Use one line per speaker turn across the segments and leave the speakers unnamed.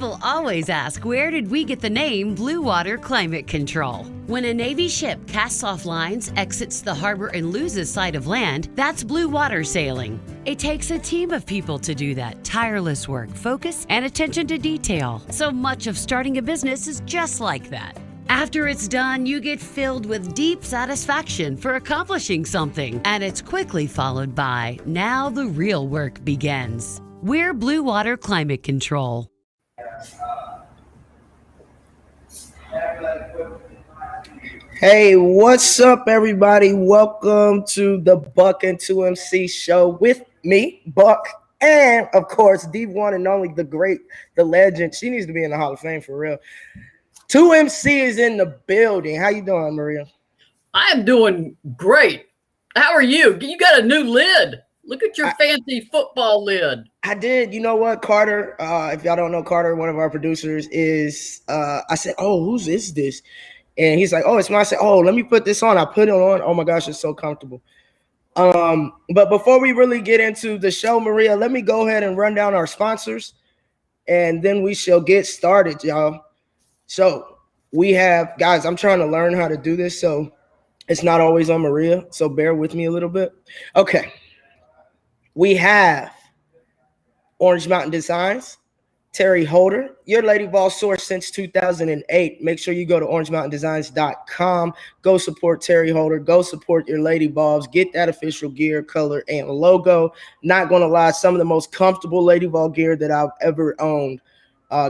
People always ask, where did we get the name Blue Water Climate Control? When a Navy ship casts off lines, exits the harbor, and loses sight of land, that's blue water sailing. It takes a team of people to do that. Tireless work, focus, and attention to detail. So much of starting a business is just like that. After it's done, you get filled with deep satisfaction for accomplishing something. And it's quickly followed by, now the real work begins. We're Blue Water Climate Control.
Hey, what's up, everybody? Welcome to the Buck and 2MC show with me, Buck, and of course, the one and only, the great, the legend. She needs to be in the Hall of Fame for real. 2MC is in the building. How you doing, Maria?
I am doing great. How are you? You got a new lid. Look at your fancy football lid.
I did. You know what, Carter? If y'all don't know Carter, one of our producers is. I said, "Oh, whose is this?" And he's like, "Oh, it's mine." I said, "Oh, let me put this on." I put it on. Oh my gosh, it's so comfortable. But before we really get into the show, Maria, let me go ahead and run down our sponsors, and then we shall get started, y'all. So we have, guys, I'm trying to learn how to do this, so it's not always on Maria, so bear with me a little bit. Okay. We have Orange Mountain Designs, Terry Holder, your Lady Ball source since 2008. Make sure you go to orangemountaindesigns.com. Go support Terry Holder. Go support your Lady Balls. Get that official gear, color, and logo. Not going to lie, some of the most comfortable Lady Ball gear that I've ever owned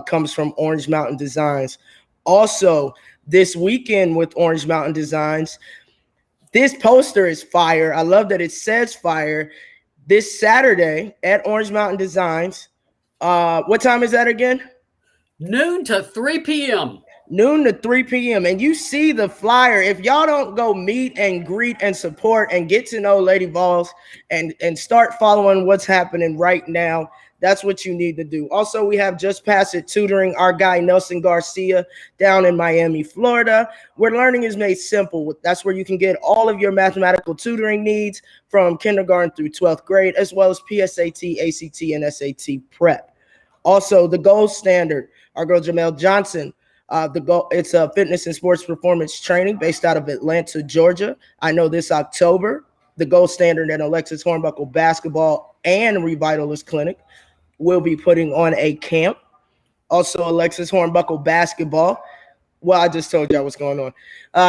comes from Orange Mountain Designs. Also, this weekend with Orange Mountain Designs, this poster is fire. I love that it says fire. This Saturday at Orange Mountain Designs, what time is that again?
Noon to 3 p.m.
Noon to 3 p.m. And you see the flyer. If y'all don't go meet and greet and support and get to know Lady Balls and start following what's happening right now, that's what you need to do. Also, we have Just Pass It Tutoring, our guy Nelson Garcia down in Miami, Florida, where learning is made simple. That's where you can get all of your mathematical tutoring needs from kindergarten through 12th grade, as well as PSAT, ACT, and SAT prep. Also, the Gold Standard, our girl Jamel Johnson. It's a fitness and sports performance training based out of Atlanta, Georgia. I know this October, the Gold Standard and Alexis Hornbuckle basketball and Revitalist Clinic will be putting on a camp. Also, Alexis Hornbuckle basketball. Well, I just told y'all what's going on.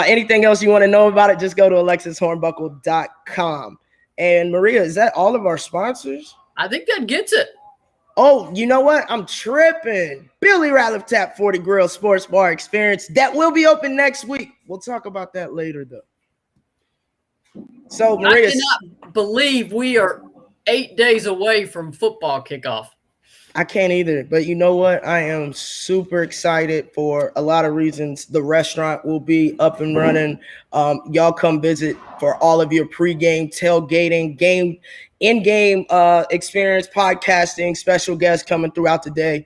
Anything else you want to know about it, just go to alexishornbuckle.com. And Maria, is that all of our sponsors?
I think that gets it.
Oh, you know what? I'm tripping. Billy Ratliff Tap 40 Grill Sports Bar Experience. That will be open next week. We'll talk about that later, though. So, Maria,
I cannot believe we are 8 days away from football kickoff.
I can't either, but you know what? I am super excited for a lot of reasons. The restaurant will be up and running. Y'all come visit for all of your pregame, tailgating, in-game experience, podcasting, special guests coming throughout the day,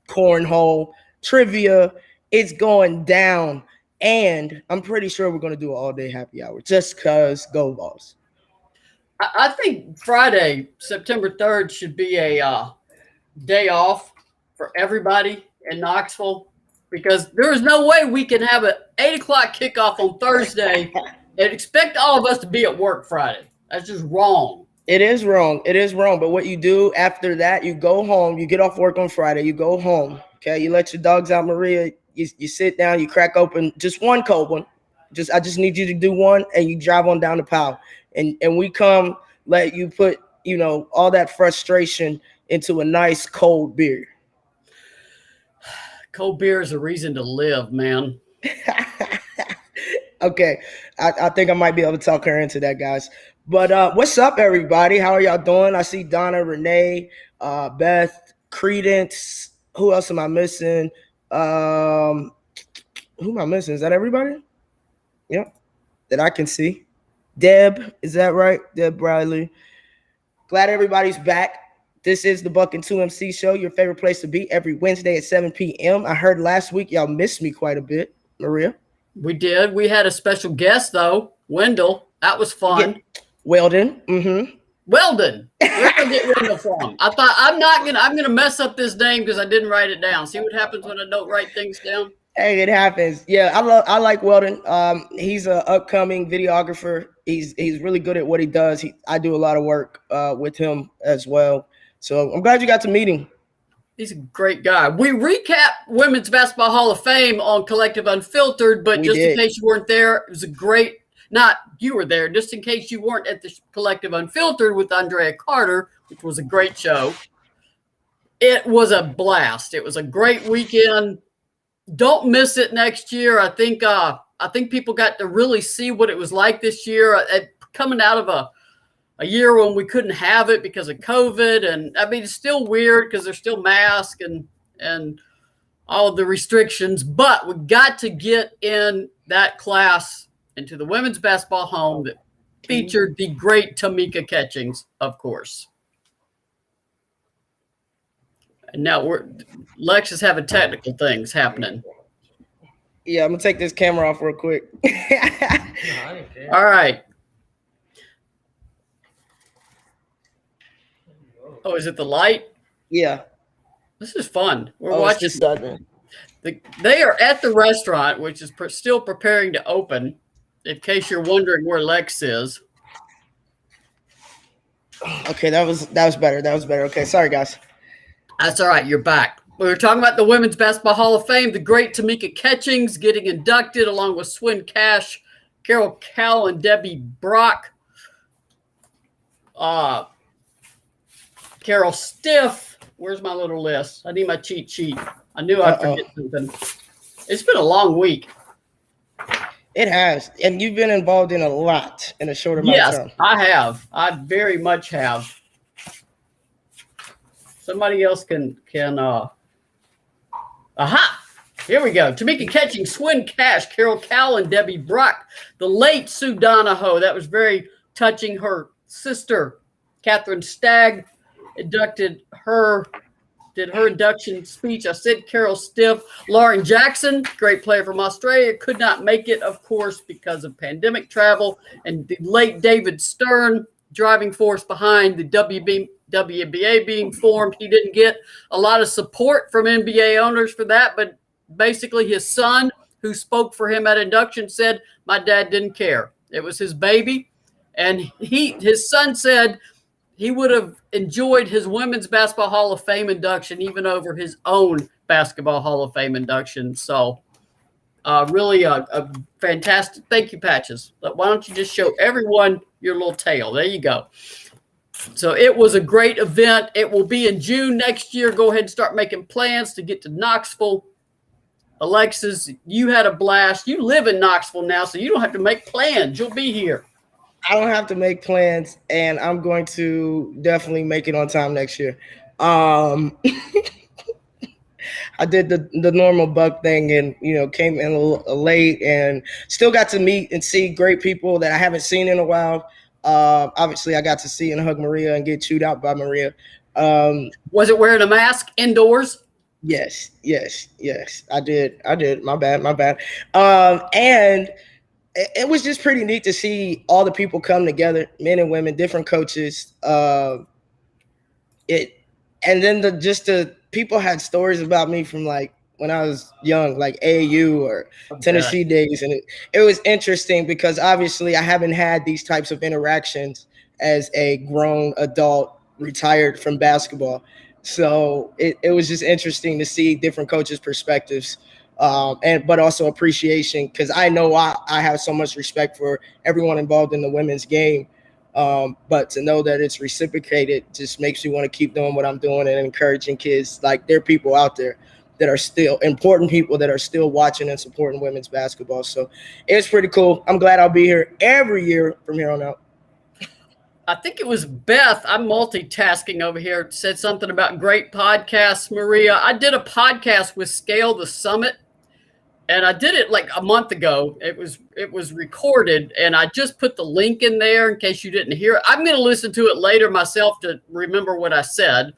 cornhole, trivia. It's going down, and I'm pretty sure we're going to do an all-day happy hour just because go Vols.
I think Friday, September 3rd, should be a day off for everybody in Knoxville, because there is no way we can have an 8 o'clock kickoff on Thursday and expect all of us to be at work Friday. That's just wrong.
It is wrong. It is wrong. But what you do after that, you go home, you get off work on Friday, you go home. Okay. You let your dogs out, Maria. You sit down, you crack open just one cold one. I just need you to do one, and you drive on down to Powell. And we come let you put, all that frustration into a nice cold beer.
Cold beer is a reason to live, man.
Okay. I think I might be able to talk her into that, guys. But what's up, everybody? How are y'all doing? I see Donna, Renee, Beth, Credence. Who else am I missing? Who am I missing? Is that everybody? Yep. That I can see. Deb, is that right? Deb Bradley. Glad everybody's back. This is the Buck and 2MC show, your favorite place to be, every Wednesday at 7 p.m. I heard last week y'all missed me quite a bit. Maria?
We did. We had a special guest, though, Wendell. That was fun.
Yeah. Weldon. Mm-hmm.
Weldon. Where did I get Wendell from? I thought I'm gonna mess up this name because I didn't write it down. See what happens when I don't write things down?
Hey, it happens. Yeah, I like Weldon. He's an upcoming videographer. He's really good at what he does. I do a lot of work with him as well. So I'm glad you got to meet him.
He's a great guy. We recap Women's Basketball Hall of Fame on Collective Unfiltered, but in case you weren't there, it was a great. Not you were there, just in case you weren't at the Collective Unfiltered with Andrea Carter, which was a great show. It was a blast. It was a great weekend. Don't miss it next year. I think people got to really see what it was like this year, coming out of a year when we couldn't have it because of COVID. And I mean, it's still weird because there's still masks and all of the restrictions, but we got to get in that class into the women's basketball home that featured the great Tamika Catchings, of course. And now Lex is having technical things happening.
Yeah, I'm gonna take this camera off real quick.
All right. Oh, is it the light?
Yeah.
This is fun. We're watching. They are at the restaurant, which is still preparing to open. In case you're wondering where Lex is.
Okay, that was better. That was better. Okay, sorry guys.
That's all right. You're back. We were talking about the Women's Basketball Hall of Fame, the great Tamika Catchings getting inducted along with Swin Cash, Carol Cal, and Debbie Brock. Carol Stiff. Where's my little list? I need my cheat sheet. I knew I'd forget something. It's been a long week.
It has. And you've been involved in a lot in a short amount of time.
Yes, I have. I very much have. Somebody else can aha! Here we go. Tamika Catching, Swin Cash, Carol Cal, and Debbie Brock. The late Sue Donahoe. That was very touching. Her sister, Catherine Stagg, did her induction speech. I said Carol Stiff. Lauren Jackson, great player from Australia, could not make it, of course, because of pandemic travel. And the late David Stern, driving force behind the WNBA being formed. He didn't get a lot of support from NBA owners for that, but basically his son, who spoke for him at induction, said, my dad didn't care. It was his baby. And his son said he would have enjoyed his Women's Basketball Hall of Fame induction even over his own Basketball Hall of Fame induction. So really a fantastic. Thank you, Patches. But why don't you just show everyone your little tail? There you go. So it was a great event. It will be in June next year. Go ahead and start making plans to get to Knoxville. Alexis, you had a blast. You live in Knoxville now, so you don't have to make plans. You'll be here.
I don't have to make plans, and I'm going to definitely make it on time next year. I did the normal Buck thing and, came in a little late and still got to meet and see great people that I haven't seen in a while. Obviously, I got to see and hug Maria and get chewed out by Maria.
Was it wearing a mask indoors?
Yes, I did. My bad. And it was just pretty neat to see all the people come together, men and women, different coaches. And then the people had stories about me from like when I was young, like AAU or Tennessee days. And it was interesting because obviously I haven't had these types of interactions as a grown adult retired from basketball. So it was just interesting to see different coaches' perspectives. But also appreciation, because I know I have so much respect for everyone involved in the women's game. But to know that it's reciprocated just makes me want to keep doing what I'm doing and encouraging kids. Like, there are people out there that are still important people that are still watching and supporting women's basketball. So it's pretty cool. I'm glad I'll be here every year from here on out.
I think it was Beth. I'm multitasking over here. Said something about great podcasts, Maria. I did a podcast with Scale the Summit. And I did it like a month ago. It was recorded, and I just put the link in there in case you didn't hear it. I'm going to listen to it later myself to remember what I said,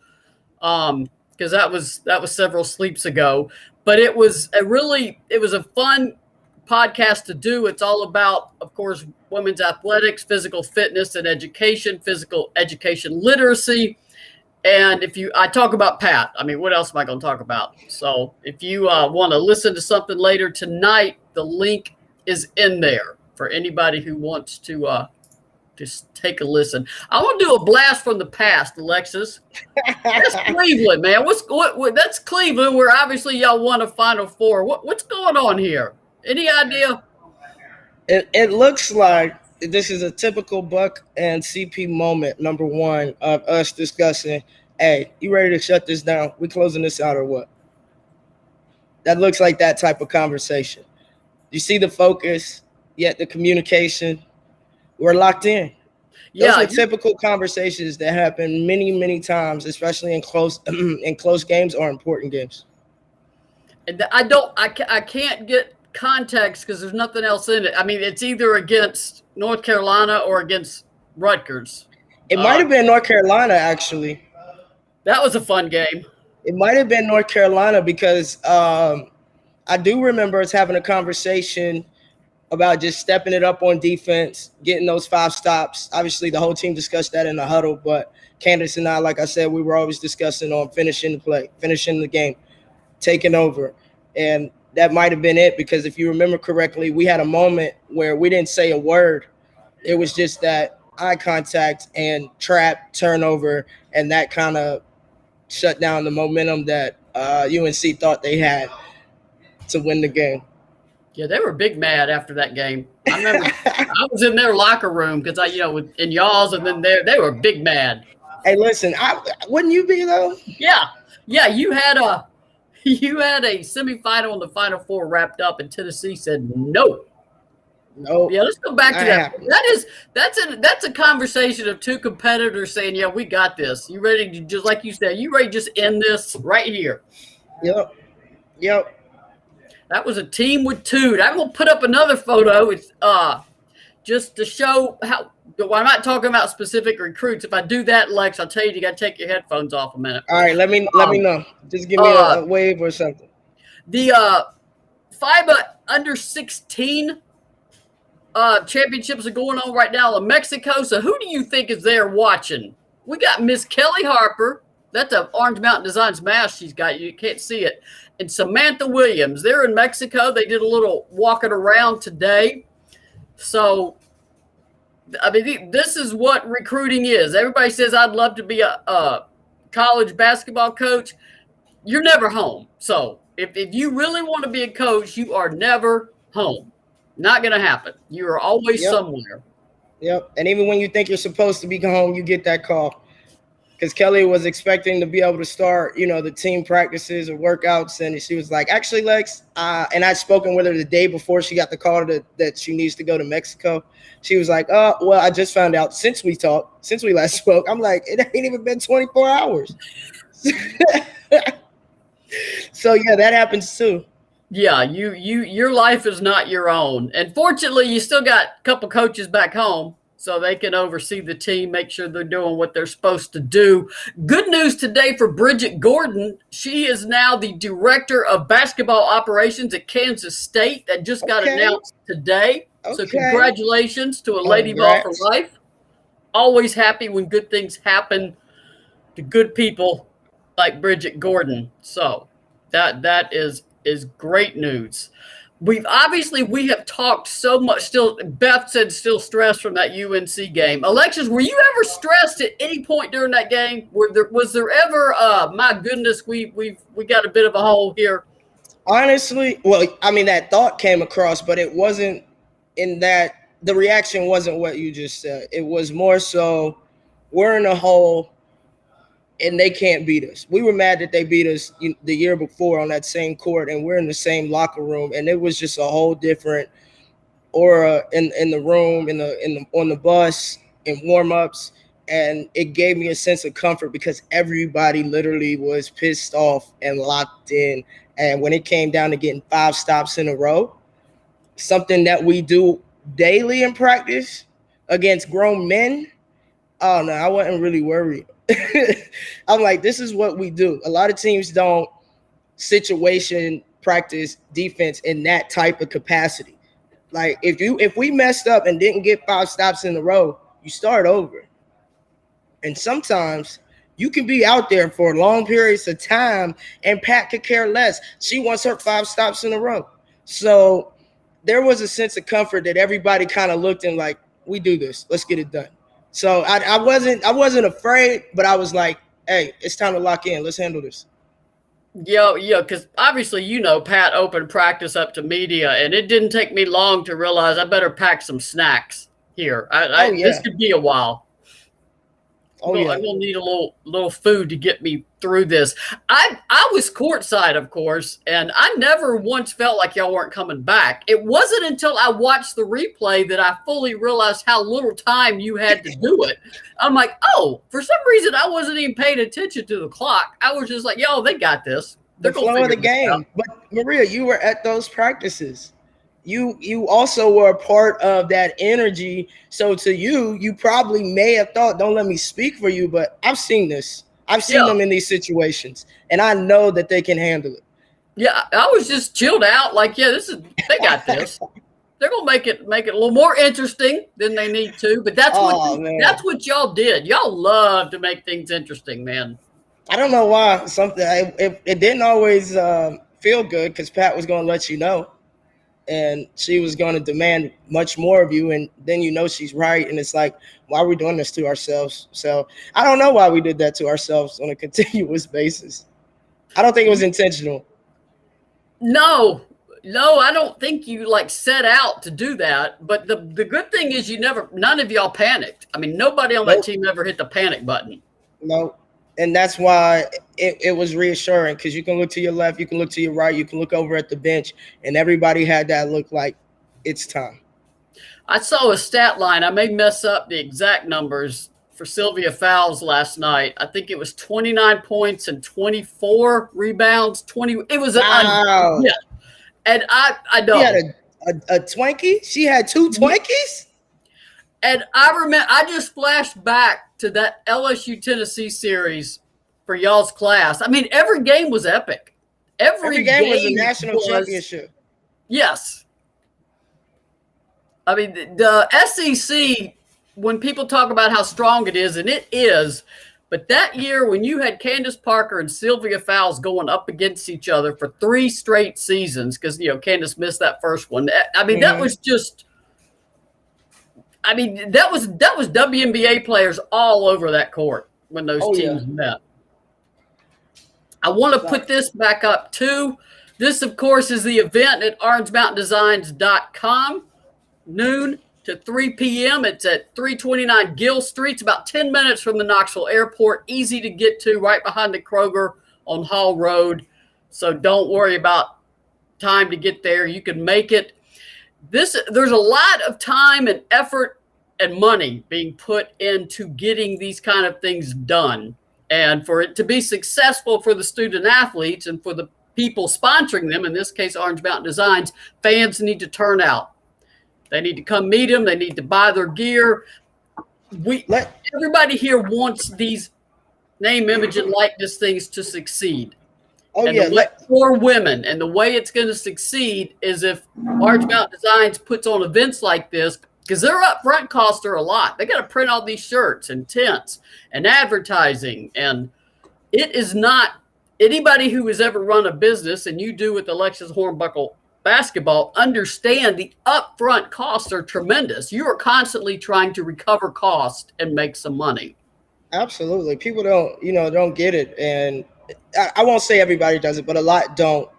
because that was several sleeps ago. But it was a fun podcast to do. It's all about, of course, women's athletics, physical fitness and education, physical education literacy. And I talk about Pat. I mean, what else am I going to talk about? So if you want to listen to something later tonight, the link is in there for anybody who wants to just take a listen. I want to do a blast from the past, Alexis. That's Cleveland, man. What? That's Cleveland, where obviously y'all won a Final Four. What's going on here? Any idea?
It looks like this is a typical Buck and CP moment, number one, of us discussing, hey, you ready to shut this down? We closing this out or what? That looks like that type of conversation. You see the focus, yet the communication, we're locked in. Those are typical conversations that happen many, many times, especially in close games or important games.
And I can't get context because there's nothing else in it. I mean, it's either against North Carolina or against Rutgers.
It might have been North Carolina, actually.
That was a fun game.
It might have been North Carolina because I do remember us having a conversation about just stepping it up on defense, getting those 5 stops. Obviously, the whole team discussed that in the huddle, but Candace and I, like I said, we were always discussing on finishing the play, finishing the game, taking over. And that might have been it because if you remember correctly, we had a moment where we didn't say a word. It was just that eye contact and trap turnover, and that kind of shut down the momentum that UNC thought they had to win the game.
Yeah, they were big mad after that game. I remember I was in their locker room because in y'all's, and then they were big mad.
Hey, listen, wouldn't you be though?
Yeah. You had a semifinal and the Final Four wrapped up, and Tennessee said no.
No.
Yeah, let's go back to that. That's a conversation of two competitors saying, "Yeah, we got this. You ready to just like you said? You ready to just end this right here?"
Yep.
That was a team with two. I'm gonna put up another photo. It's just to show how. Well, I'm not talking about specific recruits. If I do that, Lex, I'll tell you got to take your headphones off a minute.
All right, let me know. Just give me a wave or something.
The FIBA under 16 championships are going on right now in Mexico. So who do you think is there watching? We got Miss Kelly Harper. That's a Orange Mountain Designs mask she's got. You can't see it. And Samantha Williams. They're in Mexico. They did a little walking around today. So, I mean, this is what recruiting is. Everybody says, I'd love to be a college basketball coach. You're never home. So, if you really want to be a coach, you are never home. Not going to happen. You are always somewhere.
Yep. And even when you think you're supposed to be home, you get that call. Because Kelly was expecting to be able to start, the team practices or workouts. And she was like, actually, Lex, and I'd spoken with her the day before she got the call that she needs to go to Mexico. She was like, well, I just found out since we last spoke. I'm like, it ain't even been 24 hours. So, yeah, that happens too.
Yeah, your life is not your own. And fortunately, you still got a couple coaches back home, so they can oversee the team, make sure they're doing what they're supposed to do. Good news today for Bridget Gordon. She is now the director of basketball operations at Kansas State. That just got announced today. So congratulations to a Lady Ball for life. Always happy when good things happen to good people like Bridget Gordon. So that is great news. We have talked so much. Still, Beth said still stressed from that UNC game. Alexis, were you ever stressed at any point during that game? Was there ever? My goodness, we got a bit of a hole here.
Honestly, well, I mean that thought came across, but it wasn't in that. The reaction wasn't what you just said. It was more so we're in a hole. And they can't beat us. We were mad that they beat us the year before on that same court, and we're in the same locker room, and it was just a whole different aura in the room, on the bus, in warm-ups, and it gave me a sense of comfort because everybody literally was pissed off and locked in. And when it came down to getting 5 stops in a row, something that we do daily in practice against grown men, oh no, I wasn't really worried. I'm like, this is what we do. A lot of teams don't situation practice defense in that type of capacity. Like if we messed up and didn't get 5 stops in a row, you start over. And sometimes you can be out there for long periods of time and Pat could care less. She wants her 5 stops in a row. So there was a sense of comfort that everybody kind of looked and like, we do this, let's get it done. So I wasn't afraid, but I was like, hey, it's time to lock in. Let's handle this.
Yeah, because obviously, Pat opened practice up to media, and it didn't take me long to realize I better pack some snacks here. This could be a while. I'm gonna need a little food to get me through this. I was courtside, of course, and I never once felt like y'all weren't coming back. It wasn't until I watched the replay that I fully realized how little time you had to do it. I'm like, oh, for some reason I wasn't even paying attention to the clock. I was just like, yo, they got this. They're
the flow of the game. But Maria, you were at those practices. You also were a part of that energy. So to you probably may have thought, don't let me speak for you, but I've seen this. I've seen them in these situations, and I know that they can handle it.
Yeah, I was just chilled out. Like, they got this. They're gonna make it a little more interesting than they need to. But that's what y'all did. Y'all love to make things interesting, man.
I don't know why. It didn't always feel good because Pat was gonna let you know. And she was going to demand much more of you. And then she's right. And it's like, why are we doing this to ourselves? So I don't know why we did that to ourselves on a continuous basis. I don't think it was intentional.
No, I don't think you set out to do that. But the good thing is none of y'all panicked. I mean, nobody on that team ever hit the panic button.
No. And that's why it was reassuring, because you can look to your left, you can look to your right, you can look over at the bench, and everybody had that look like it's time.
I saw a stat line. I may mess up the exact numbers for Sylvia Fowles last night. I think it was 29 points and 24 rebounds. It was
wow.
And I know.
She had a Twinkie? She had 2 Twinkies?
And I remember, I just flashed back to that LSU Tennessee series for y'all's class. I mean, every game was epic. Every game
was a national championship.
Yes. I mean, the SEC, when people talk about how strong it is, and it is, but that year when you had Candace Parker and Sylvia Fowles going up against each other for 3 straight seasons, because, Candace missed that first one. I mean, that was just... I mean, that was WNBA players all over that court when those teams met. I want to put this back up, too. This, of course, is the event at orangemountaindesigns.com, noon to 3 p.m. It's at 329 Gill Street. It's about 10 minutes from the Knoxville Airport. Easy to get to, right behind the Kroger on Hall Road. So don't worry about time to get there. You can make it. There's a lot of time and effort and money being put into getting these kind of things done. And for it to be successful for the student athletes and for the people sponsoring them, in this case, Orange Mountain Designs, fans need to turn out. They need to come meet them. They need to buy their gear. Everybody here wants these name, image, and likeness things to succeed. For women. And the way it's going to succeed is if Orange Mountain Designs puts on events like this, because their upfront costs are a lot. They got to print all these shirts and tents and advertising. And it is not anybody who has ever run a business, and you do with Alexis Hornbuckle basketball, understand the upfront costs are tremendous. You are constantly trying to recover cost and make some money.
Absolutely. People don't get it. And I won't say everybody does it, but a lot don't.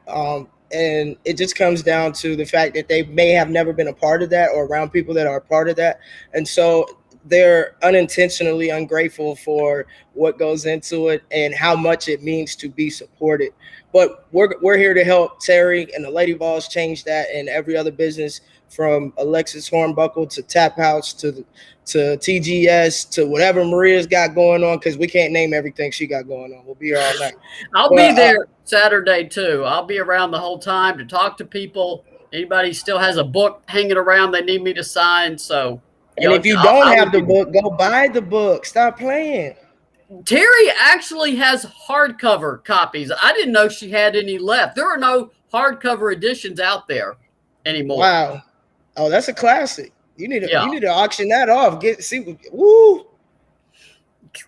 And it just comes down to the fact that they may have never been a part of that or around people that are a part of that. And so they're unintentionally ungrateful for what goes into it and how much it means to be supported. But we're here to help Terry and the Lady Vols change that, and every other business, from Alexis Hornbuckle to Tap House to TGS to whatever Maria's got going on, because we can't name everything she got going on. We'll be here all night.
I'll be there Saturday too. I'll be around the whole time to talk to people. Anybody still has a book hanging around they need me to sign. So,
and if you don't have the book, go buy the book. Stop playing.
Terry actually has hardcover copies. I didn't know she had any left. There are no hardcover editions out there anymore.
Wow. Oh, that's a classic. You need
Yeah.
to auction that off. Woo.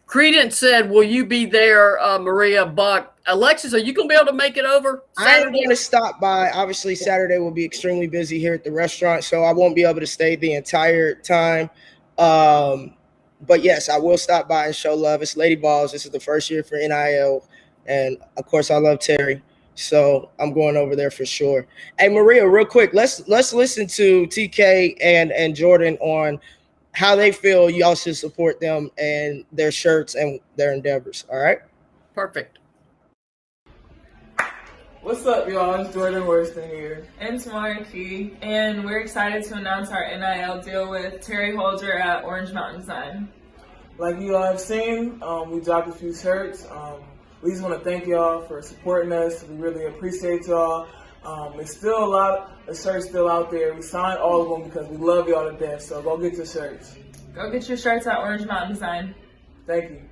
Credence said, "Will you be there, Maria Buck? Alexis, are you going to be able to make it over Saturday?"
I am going to stop by. Obviously, Saturday will be extremely busy here at the restaurant, so I won't be able to stay the entire time. But yes, I will stop by and show love. It's Lady Balls. This is the first year for NIL, and of course, I love Terry, so I'm going over there for sure. Hey, Maria, real quick, let's listen to TK and Jordan on how they feel y'all should support them and their shirts and their endeavors. All right.
Perfect.
What's up, y'all? It's Jordan Worston here.
And it's Marky, and we're excited to announce our NIL deal with Terry Holder at Orange Mountain Design.
Like you all have seen, we dropped a few shirts. We just want to thank y'all for supporting us. We really appreciate y'all. There's still a lot of shirts still out there. We signed all of them because we love y'all to death. So go get your shirts.
Go get your shirts at Orange Mountain Design.
Thank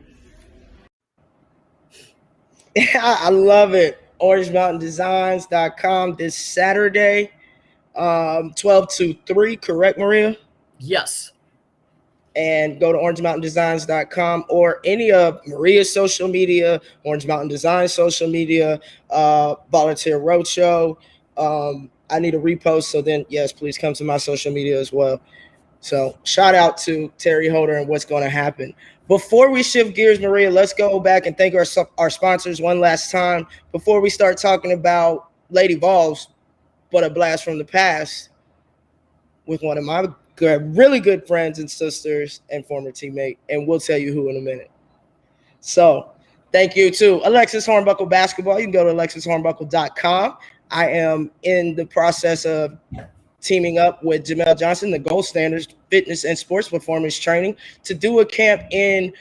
you.
I love it. OrangeMountainDesigns.com this Saturday, 12 to 3, correct, Maria?
Yes.
And go to OrangeMountainDesigns.com or any of Maria's social media, Orange Mountain Design social media, Volunteer Roadshow. I need a repost, so then, yes, please come to my social media as well. So shout out to Terry Holder and what's going to happen. Before we shift gears, Maria, let's go back and thank our sponsors one last time before we start talking about Lady Balls, but a blast from the past with one of my really good friends and sisters and former teammate, and we'll tell you who in a minute. So thank you to Alexis Hornbuckle Basketball. You can go to alexishornbuckle.com. I am in the process of teaming up with Jamel Johnson, the Gold Standards Fitness and Sports Performance Training, to do a camp in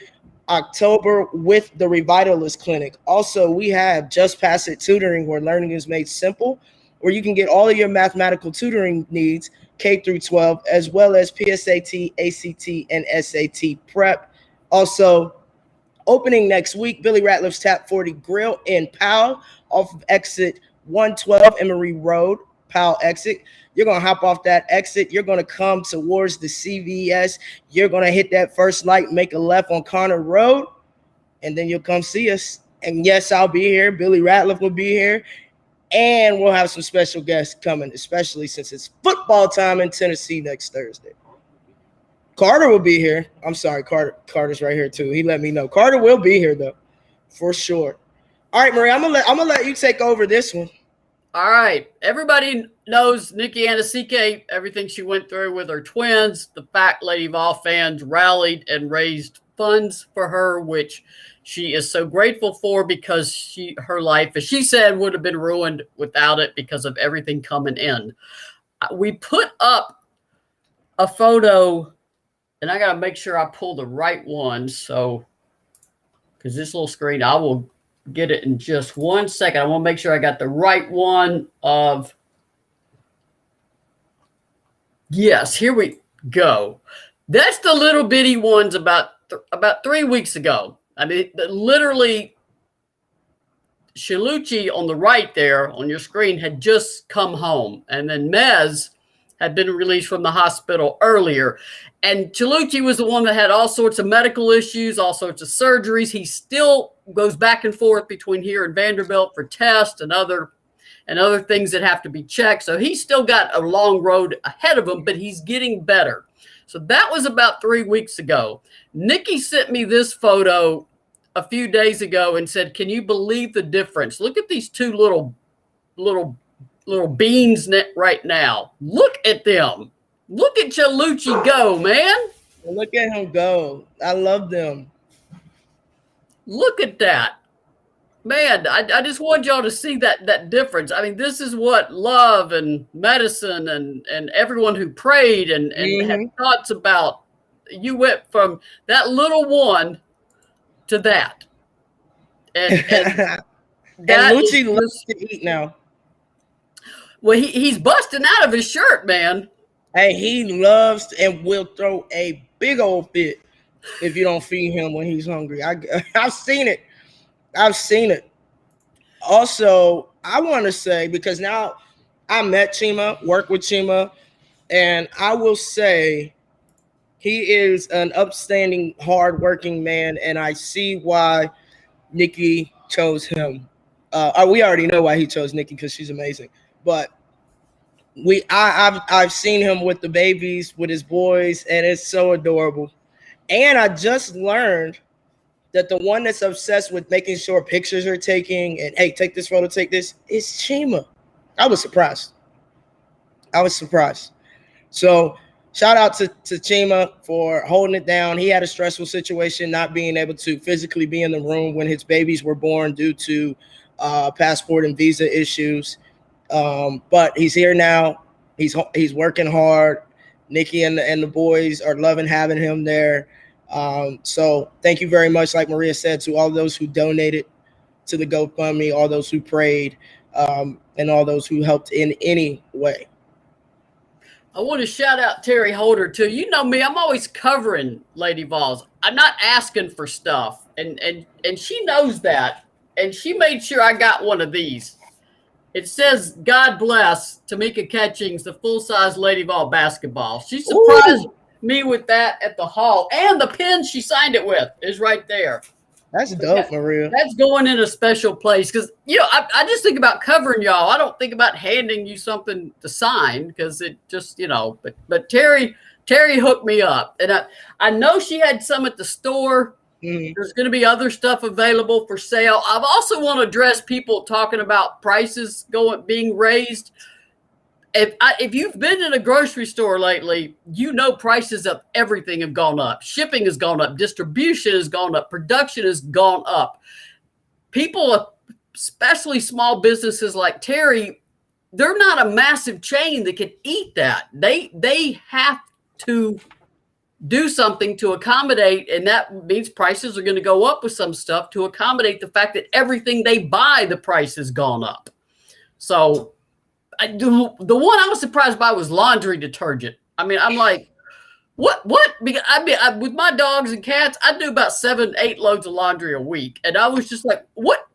October with the Revitalist Clinic. Also, we have Just Pass It Tutoring, where learning is made simple, where you can get all of your mathematical tutoring needs, K through 12, as well as PSAT, ACT, and SAT prep. Also, opening next week, Billy Ratliff's Tap 40 Grill in Powell off of exit 112 Emory Road, Powell exit. You're going to hop off that exit. You're going to come towards the CVS. You're going to hit that first light, make a left on Connor Road, and then you'll come see us. And yes, I'll be here. Billy Ratliff will be here. And we'll have some special guests coming, especially since it's football time in Tennessee next Thursday. Carter will be here. I'm sorry, Carter's right here too. He let me know. Carter will be here though, for sure. All right, Maria, I'm gonna let you take over this one.
All right. Everybody knows Nikki Anasike, everything she went through with her twins. The fact Lady Vol fans rallied and raised funds for her, which she is so grateful for, because her life, as she said, would have been ruined without it because of everything coming in. We put up a photo, and I got to make sure I pull the right one. So, because this little screen, I will get it in just 1 second. I want to make sure I got the right one of, yes, here we go. That's the little bitty ones about 3 weeks ago. I mean, literally, Shalucci on the right there on your screen had just come home. And then Mez had been released from the hospital earlier. And Shalucci was the one that had all sorts of medical issues, all sorts of surgeries. He still goes back and forth between here and Vanderbilt for tests and other things that have to be checked. So he's still got a long road ahead of him, but he's getting better. So that was about 3 weeks ago. Nikki sent me this photo a few days ago and said, "Can you believe the difference? Look at these two little beans right now. Look at them. Look at Chalucci go, man.
Look at him go. I love them.
Look at that. Man, I just want y'all to see that difference. I mean, this is what love and medicine and everyone who prayed and had thoughts about. You went from that little one to that. And
Lucci loves to eat now.
Well, he's busting out of his shirt, man.
Hey, he loves and will throw a big old fit if you don't feed him when he's hungry. I've seen it. I've seen it. Also, I want to say, because now I met Chima, work with Chima, and I will say he is an upstanding, hardworking man, and I see why Nikki chose him. We already know why he chose Nikki, because she's amazing. But I've seen him with the babies, with his boys, and it's so adorable. And I just learned that the one that's obsessed with making sure pictures are taken and, hey, take this photo, take this, is Chima. I was surprised. So shout out to Chima for holding it down. He had a stressful situation, not being able to physically be in the room when his babies were born due to passport and visa issues. But he's here now. He's working hard. Nikki and the boys are loving having him there. So thank you very much, like Maria said, to all those who donated to the GoFundMe, all those who prayed, and all those who helped in any way.
I want to shout out Terry Holder too. You know me, I'm always covering Lady Vols. I'm not asking for stuff, and she knows that, and she made sure I got one of these. It says, "God bless Tamika Catchings, the full-size Lady Vol basketball." She surprised me with that at the hall, and the pen she signed it with is right there.
That's dope, Maria.
That's going in a special place because, you know, I just think about covering y'all. I don't think about handing you something to sign because it just, you know, but Terry hooked me up. And I know she had some at the store. There's going to be other stuff available for sale. I also want to address people talking about prices being raised. If you've been in a grocery store lately, you know prices of everything have gone up. Shipping has gone up. Distribution has gone up. Production has gone up. People, especially small businesses like Terry, they're not a massive chain that can eat that. They have to do something to accommodate, and that means prices are going to go up with some stuff to accommodate the fact that everything they buy, the price has gone up. So the one I was surprised by was laundry detergent. I mean, I'm like, what? Because with my dogs and cats, I do about 7-8 loads of laundry a week. And I was just like, what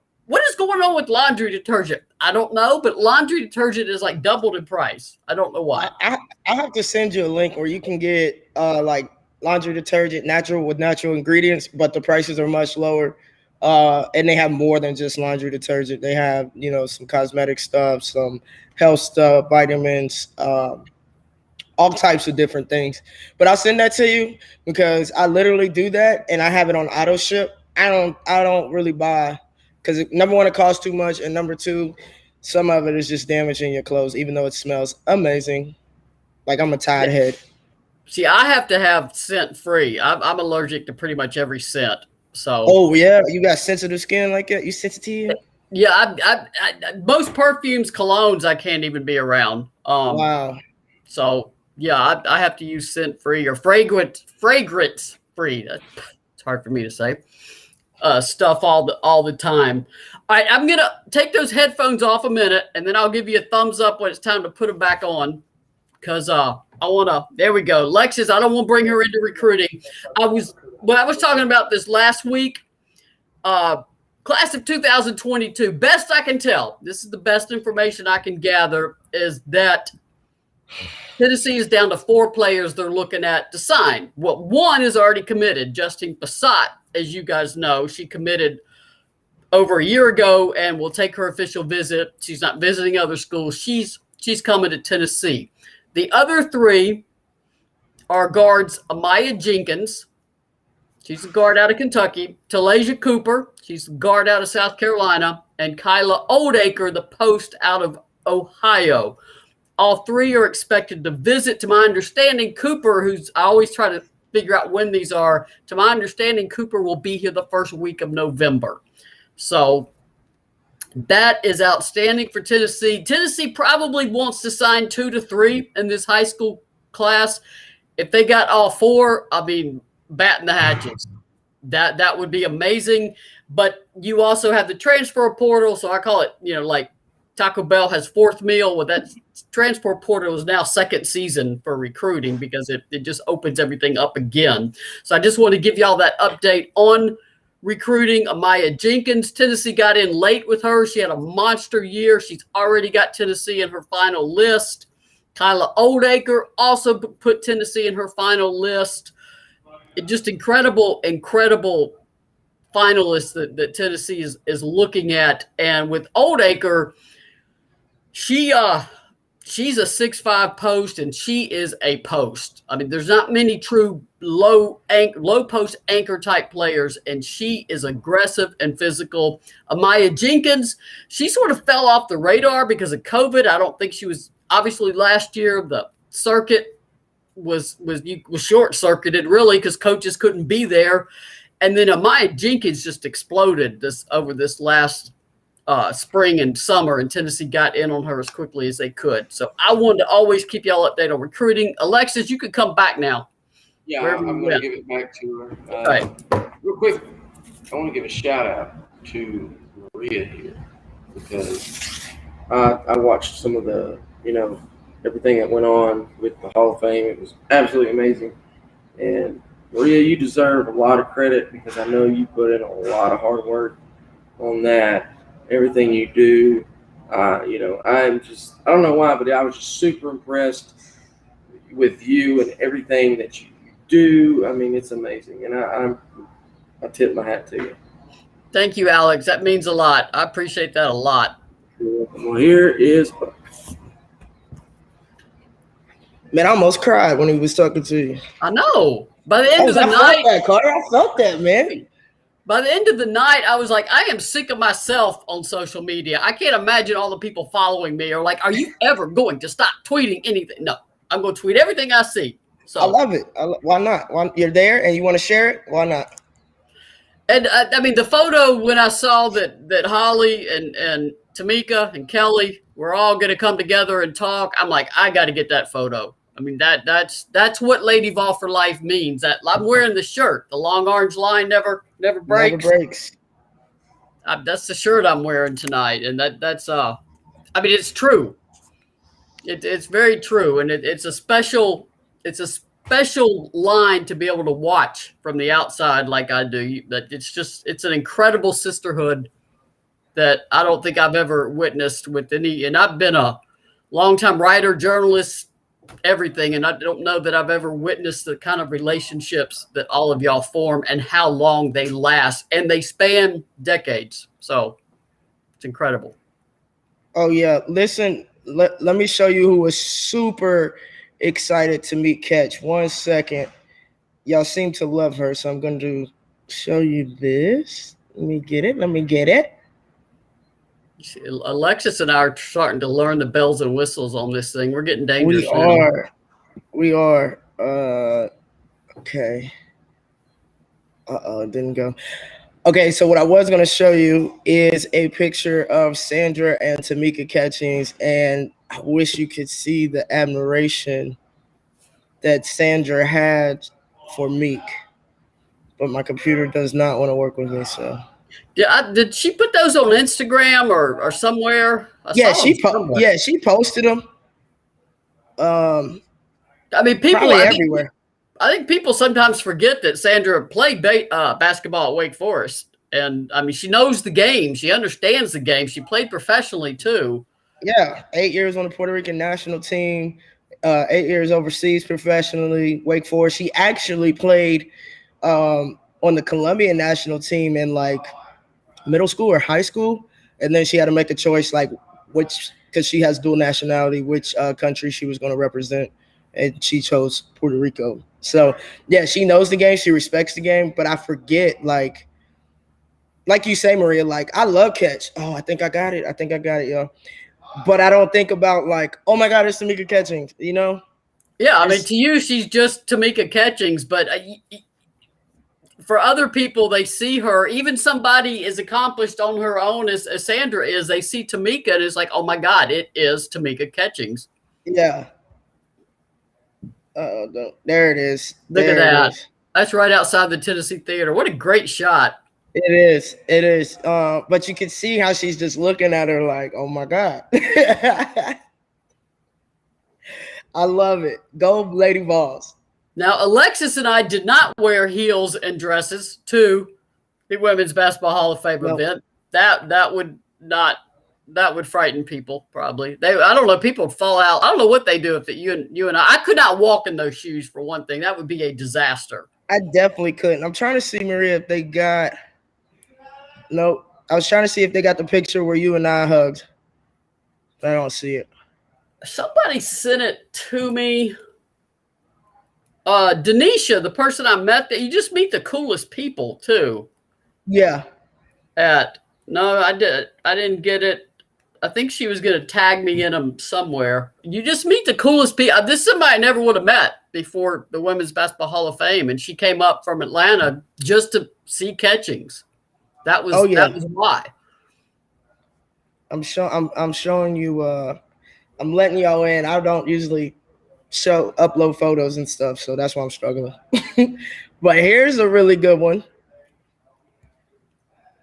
is going on with laundry detergent? I don't know, but laundry detergent is like doubled in price. I don't know why.
I have to send you a link where you can get like laundry detergent with natural ingredients, but the prices are much lower. And they have more than just laundry detergent. They have, you know, some cosmetic stuff, some health stuff, vitamins, all types of different things. But I'll send that to you because I literally do that and I have it on auto ship. I don't really buy because number one, it costs too much, and number two, some of it is just damaging your clothes, even though it smells amazing. Like I'm a Tide head. See,
I have to have scent free. I'm allergic to pretty much every scent. So.
Oh yeah, you got sensitive skin like that? You sensitive?
Yeah, most perfumes, colognes, I can't even be around.
Wow.
So yeah, I have to use scent free or fragrance free. It's hard for me to say. Stuff all the time. All right, I'm gonna take those headphones off a minute, and then I'll give you a thumbs up when it's time to put them back on. Because I wanna. There we go, Alexis. I don't want to bring her into recruiting. I was talking about this last week. Class of 2022, best I can tell, this is the best information I can gather, is that Tennessee is down to 4 players they're looking at to sign. Well, one is already committed, Justine Passat, as you guys know. She committed over a year ago and will take her official visit. She's not visiting other schools. She's coming to Tennessee. The other 3 are guards Amaya Jenkins. She's a guard out of Kentucky. Talasia Cooper. She's a guard out of South Carolina. And Kyla Oldacre, the post out of Ohio. All 3 are expected to visit. To my understanding, Cooper, I always try to figure out when these are. To my understanding, Cooper will be here the first week of November. So that is outstanding for Tennessee. Tennessee probably wants to sign 2 to 3 in this high school class. If they got all 4, I mean, batting the hatches. That would be amazing. But you also have the transfer portal, so I call it, you know, like Taco Bell has fourth meal. With that transport portal is now second season for recruiting because it just opens everything up again. So I just want to give y'all that update on recruiting. Amaya Jenkins, Tennessee got in late with her. She had a monster year. She's already got Tennessee in her final list. Kyla Oldacre also put Tennessee in her final list. Just incredible finalists that Tennessee is looking at. And with Oldacre, she's a 6'5" post, and she is a post. I mean, there's not many true low post anchor type players, and she is aggressive and physical. Amaya Jenkins, she sort of fell off the radar because of COVID. I don't think she was, obviously last year the circuit was short circuited really because coaches couldn't be there. And then Amaya Jenkins just exploded over this last spring and summer, and Tennessee got in on her as quickly as they could. So I wanted to always keep y'all updated on recruiting. Alexis, you could come back now.
Yeah, I'm going to give it back to her.
Right.
Real quick, I want to give a shout out to Maria here because I watched some of the, everything that went on with the Hall of Fame. It was absolutely amazing. And Maria, you deserve a lot of credit because I know you put in a lot of hard work on that. Everything you do, I don't know why, but I was just super impressed with you and everything that you do. I mean, it's amazing. And I tip my hat to you.
Thank you, Alex. That means a lot. I appreciate that a lot.
Well, here is Buck.
Man, I almost cried when he was talking to you.
I know. By the end of the night,
felt that, Carter. I felt that, man.
By the end of the night, I was like, I am sick of myself on social media. I can't imagine all the people following me are like, are you ever going to stop tweeting anything? No, I'm going to tweet everything I see. So
I love it. Why not? You're there and you want to share it? Why not?
And I mean, the photo when I saw that Holly and Tamika and Kelly were all going to come together and talk, I'm like, I got to get that photo. I mean, that's what Lady Vol for life means. That I'm wearing the shirt. The long orange line never breaks.
Never breaks.
That's the shirt I'm wearing tonight, and that's I mean, it's true. It's very true, and it's a special line to be able to watch from the outside like I do. That it's an incredible sisterhood that I don't think I've ever witnessed with any. And I've been a longtime writer, journalist, everything, and I don't know that I've ever witnessed the kind of relationships that all of y'all form and how long they last, and they span decades. So it's incredible.
Oh yeah, listen, let me show you who was super excited to meet Catch. 1 second. Y'all seem to love her, so I'm going to show you this. Let me get it.
Alexis and I are starting to learn the bells and whistles on this thing. We're getting dangerous.
We are. Okay. It didn't go. Okay, so what I was going to show you is a picture of Sandra and Tamika Catchings, and I wish you could see the admiration that Sandra had for Meek, but my computer does not want to work with me, so.
Yeah, did she put those on Instagram or somewhere?
She posted them.
I mean, everywhere. I think people sometimes forget that Sandra played basketball at Wake Forest, and I mean, she knows the game. She understands the game. She played professionally too.
Yeah, 8 years on the Puerto Rican national team, 8 years overseas professionally. Wake Forest. She actually played on the Colombian national team in like middle school or high school, and then she had to make a choice because she has dual nationality, which country she was going to represent, and she chose Puerto Rico. So yeah, she knows the game, she respects the game, but I forget, like you say, Maria, like I love Catch. Oh, I think I got it, yo. But I don't think about like, oh my God, it's Tamika Catchings,
Yeah, I mean, to you, she's just Tamika Catchings, but for other people, they see her, even somebody as accomplished on her own as Sandra is, they see Tamika and it's like, oh my God, it is Tamika Catchings.
Yeah. There it is.
Look at that. That's right outside the Tennessee Theater. What a great shot.
It is. It is. But you can see how she's just looking at her like, oh my God. I love it. Go Lady Vols.
Now, Alexis and I did not wear heels and dresses to the Women's Basketball Hall of Fame event. That would frighten people probably. I don't know. People would fall out. I don't know what they do if you and I could not walk in those shoes for one thing. That would be a disaster.
I definitely couldn't. I'm trying to see, Maria, if they got. Nope. I was trying to see if they got the picture where you and I hugged. I don't see it.
Somebody sent it to me. Denisha, the person I met, that you just meet the coolest people too.
Yeah.
No, I didn't get it. I think she was going to tag me in them somewhere. You just meet the coolest people. This is somebody I never would have met before the Women's Basketball Hall of Fame, and she came up from Atlanta just to see Catchings. That was that was why.
I'm showing you. I'm letting y'all in. I don't usually upload photos and stuff, so that's why I'm struggling. But here's a really good one.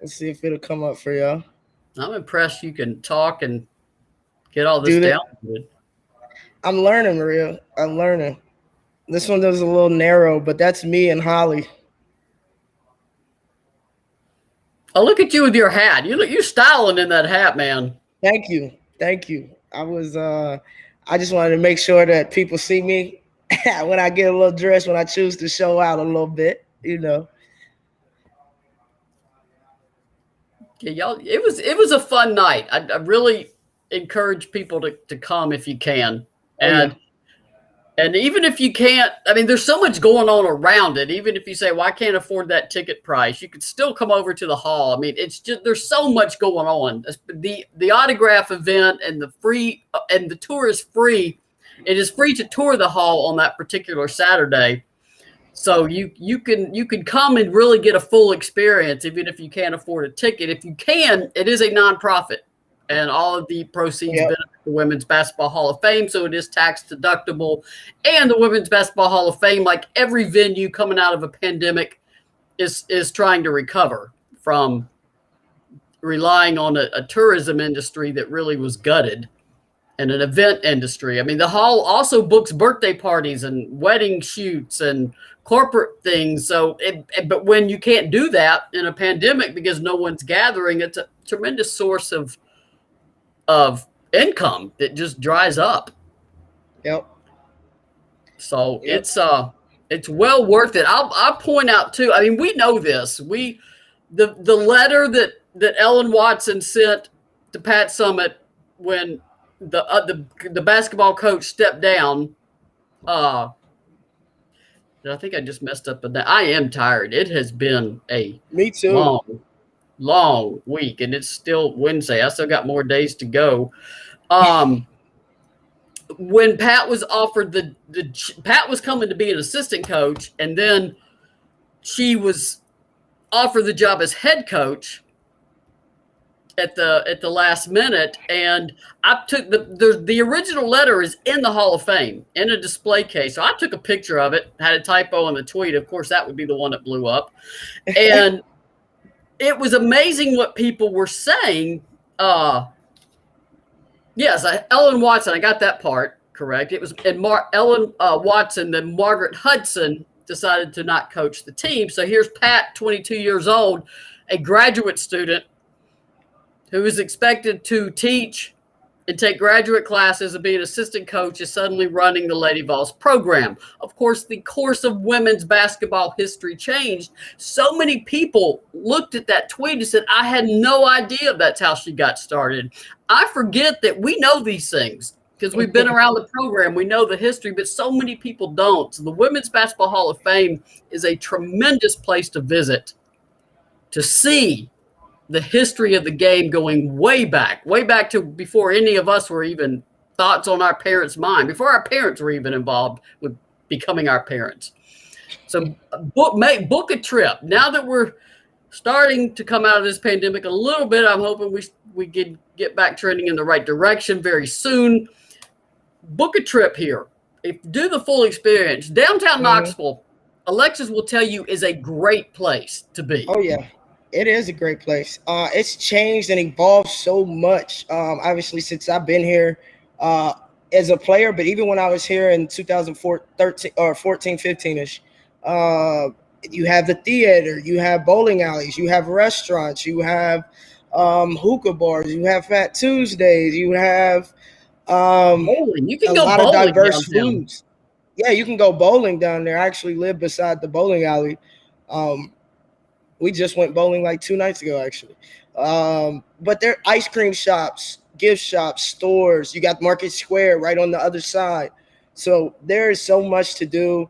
Let's see if it'll come up for y'all.
I'm impressed you can talk and get all this down.
I'm learning, Maria. I'm learning. This one was a little narrow, but that's me and Holly.
Oh, look at you with your hat. You're styling in that hat, man.
Thank you. I just wanted to make sure that people see me when I get a little dressed, when I choose to show out a little bit, you know.
Yeah, y'all. It was a fun night. I really encourage people to come if you can, and even if you can't. I mean, there's so much going on around it. Even if you say, "Well, I can't afford that ticket price," you could still come over to the hall. I mean, it's just there's so much going on. The autograph event and the free and the tour is free. It is free to tour the hall on that particular Saturday. So you can come and really get a full experience, even if you can't afford a ticket. If you can, it is a nonprofit, and all of the proceeds benefit the Women's Basketball Hall of Fame, so it is tax deductible. And the Women's Basketball Hall of Fame, like every venue coming out of a pandemic, is trying to recover from relying on a tourism industry that really was gutted. And an event industry. I mean, the hall also books birthday parties and wedding shoots and corporate things. So, but when you can't do that in a pandemic because no one's gathering, it's a tremendous source of income that just dries up.
Yep.
So it's well worth it. I'll point out too. I mean, we know this. The letter that Ellen Watson sent to Pat Summitt when the basketball coach stepped down. I think I just messed up. But I am tired. It has been a long week, and it's still Wednesday. I still got more days to go. When Pat was offered Pat was coming to be an assistant coach, and then she was offered the job as head coach at the last minute, and I took the original letter is in the Hall of Fame in a display case. So I took a picture of it, had a typo in the tweet. Of course, that would be the one that blew up. And it was amazing what people were saying. Yes, Ellen Watson, I got that part correct. It was Ellen Watson, then Margaret Hudson decided to not coach the team. So here's Pat, 22 years old, a graduate student, who is expected to teach and take graduate classes and be an assistant coach, is suddenly running the Lady Vols program. Of course, the course of women's basketball history changed. So many people looked at that tweet and said, I had no idea that's how she got started. I forget that we know these things because we've been around the program. We know the history, but so many people don't. So the Women's Basketball Hall of Fame is a tremendous place to visit, to see the history of the game going way back to before any of us were even thoughts on our parents' mind, before our parents were even involved with becoming our parents. So book a trip. Now that we're starting to come out of this pandemic a little bit, I'm hoping we can get back trending in the right direction very soon. Book a trip here. Do the full experience. Downtown Knoxville, Alexis will tell you, is a great place to be.
Oh, yeah. It is a great place. It's changed and evolved so much. Obviously, since I've been here as a player, but even when I was here in 2013 or 14, 15-ish, you have the theater, you have bowling alleys, you have restaurants, you have hookah bars, you have Fat Tuesdays, you have
Bowling. You can
a
go
lot of
bowling
diverse
downtown.
foods. Yeah, you can go bowling down there. I actually live beside the bowling alley. We just went bowling like 2 nights ago, actually. But there are ice cream shops, gift shops, stores. You got Market Square right on the other side. So there is so much to do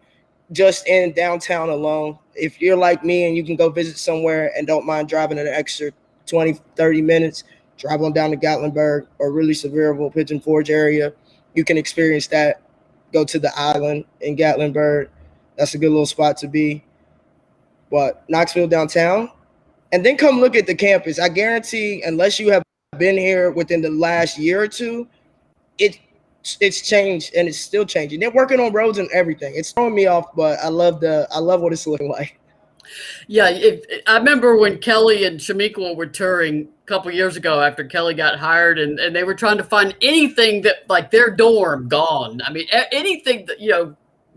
just in downtown alone. If you're like me and you can go visit somewhere and don't mind driving an extra 20, 30 minutes, drive on down to Gatlinburg or really Sevierville, Pigeon Forge area, you can experience that. Go to the island in Gatlinburg. That's a good little spot to be. But Knoxville downtown, and then come look at the campus. I guarantee, unless you have been here within the last year or two, it's changed and it's still changing. They're working on roads and everything. It's throwing me off, but I love what it's looking like.
Yeah, I remember when Kelly and Shamika were touring a couple years ago after Kelly got hired, and they were trying to find anything that, like, their dorm gone. I mean, anything that,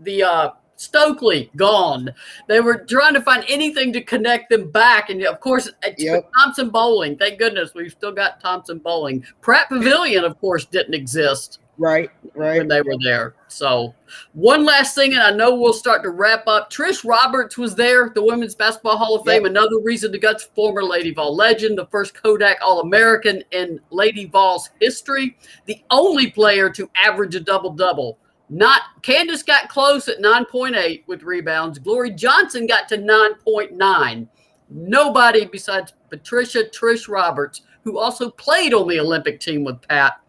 the Stokely gone. They were trying to find anything to connect them back, and of course, Thompson Bowling. Thank goodness we've still got Thompson Bowling. Pratt Pavilion, of course, didn't exist.
Right.
When they were there. So one last thing, and I know we'll start to wrap up. Trish Roberts was there, the Women's Basketball Hall of Fame. Another reason to go, former Lady Vol legend, the first Kodak All-American in Lady Vol's history, the only player to average a double-double. Candace got close at 9.8 with rebounds. Glory Johnson got to 9.9. Nobody besides Patricia Trish Roberts, who also played on the Olympic team with Pat,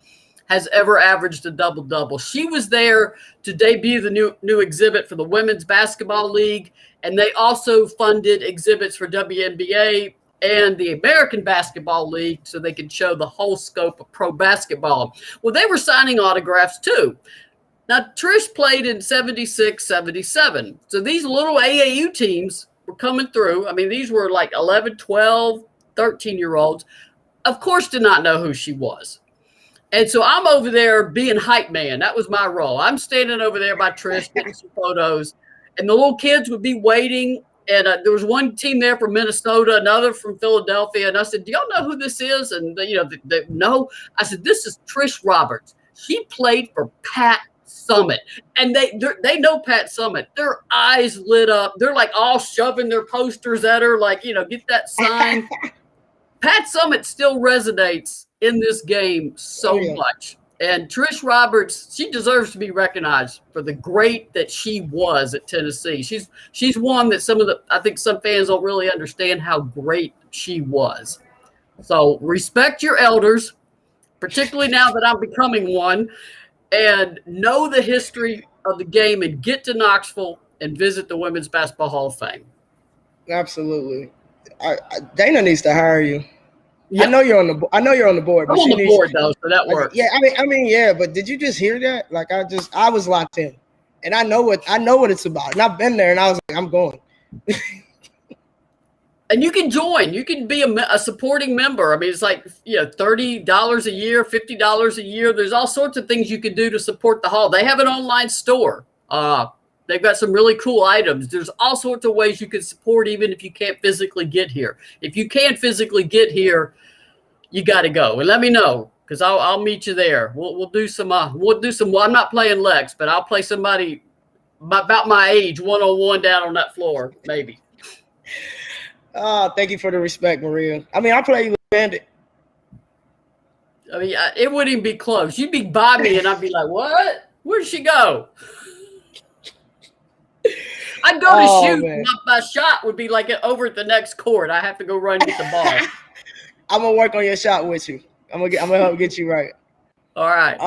has ever averaged a double-double. She was there to debut the new exhibit for the Women's Basketball League, and they also funded exhibits for WNBA and the American Basketball League so they could show the whole scope of pro basketball. Well, they were signing autographs too. Now, Trish played in 76, 77. So these little AAU teams were coming through. I mean, these were like 11, 12, 13-year-olds. Of course, did not know who she was. And so I'm over there being hype man. That was my role. I'm standing over there by Trish, getting some photos, and the little kids would be waiting. And there was one team there from Minnesota, another from Philadelphia. And I said, "Do y'all know who this is?" And they no. I said, "This is Trish Roberts. She played for Pat Summit." And they know Pat Summit. Their eyes lit up. They're like all shoving their posters at her, like, get that sign. Pat Summit still resonates in this game so much. And Trish Roberts, she deserves to be recognized for the great that she was at Tennessee. She's one that I think some fans don't really understand how great she was. So respect your elders, particularly now that I'm becoming one, and know the history of the game and get to Knoxville and visit the Women's Basketball Hall of Fame.
Absolutely. Dana needs to hire you.
Yep.
I know you're on the board.
I'm on the board though, so that works.
Yeah, I mean, yeah. But did you just hear that? Like, I was locked in, and I know what it's about. And I've been there, and I was like, I'm going.
And you can join. You can be a supporting member. I mean, it's like $30 a year, $50 a year. There's all sorts of things you can do to support the hall. They have an online store. They've got some really cool items. There's all sorts of ways you can support, even if you can't physically get here. If you can physically get here, you got to go and let me know, because I'll meet you there. We'll do some. Well, I'm not playing Lex, but I'll play somebody about my age one-on-one down on that floor, maybe.
Thank you for the respect, Maria. I mean, I'll play you with Bandit.
I mean, it wouldn't even be close. You'd be by me, and I'd be like, "What? Where'd she go?" I'd go to shoot. My shot would be like over at the next court. I have to go run get the ball.
I'm gonna work on your shot with you. I'm gonna help get you right.
All right.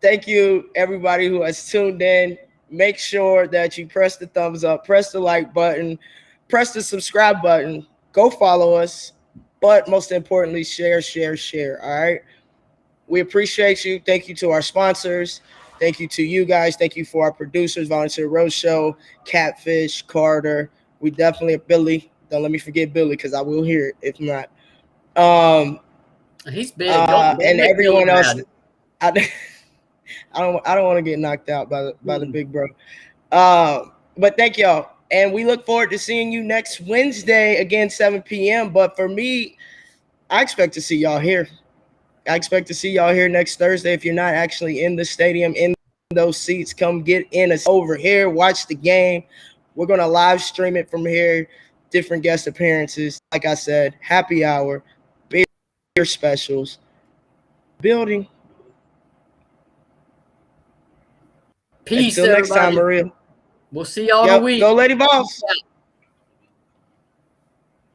Thank you, everybody who has tuned in. Make sure that you press the thumbs up, press the like button, press the subscribe button. Go follow us, but most importantly, share. All right. We appreciate you. Thank you to our sponsors. Thank you to you guys. Thank you for our producers, Volunteer Roadshow, Catfish, Carter. We definitely, Don't let me forget Billy, because I will hear it if not.
He's big. Don't
And
make Billy
everyone else,
mad.
I don't want to get knocked out by the
Mm.
big bro. But thank y'all, and we look forward to seeing you next Wednesday again, 7 p.m. But for me, I expect to see y'all here. I expect to see y'all here next Thursday. If you're not actually in the stadium, in those seats, come get in us over here, watch the game. We're going to live stream it from here, different guest appearances. Like I said, happy hour, beer specials, building.
Peace,
Until next time,
everybody.
Maria.
We'll see y'all in a week.
Go Lady Boss.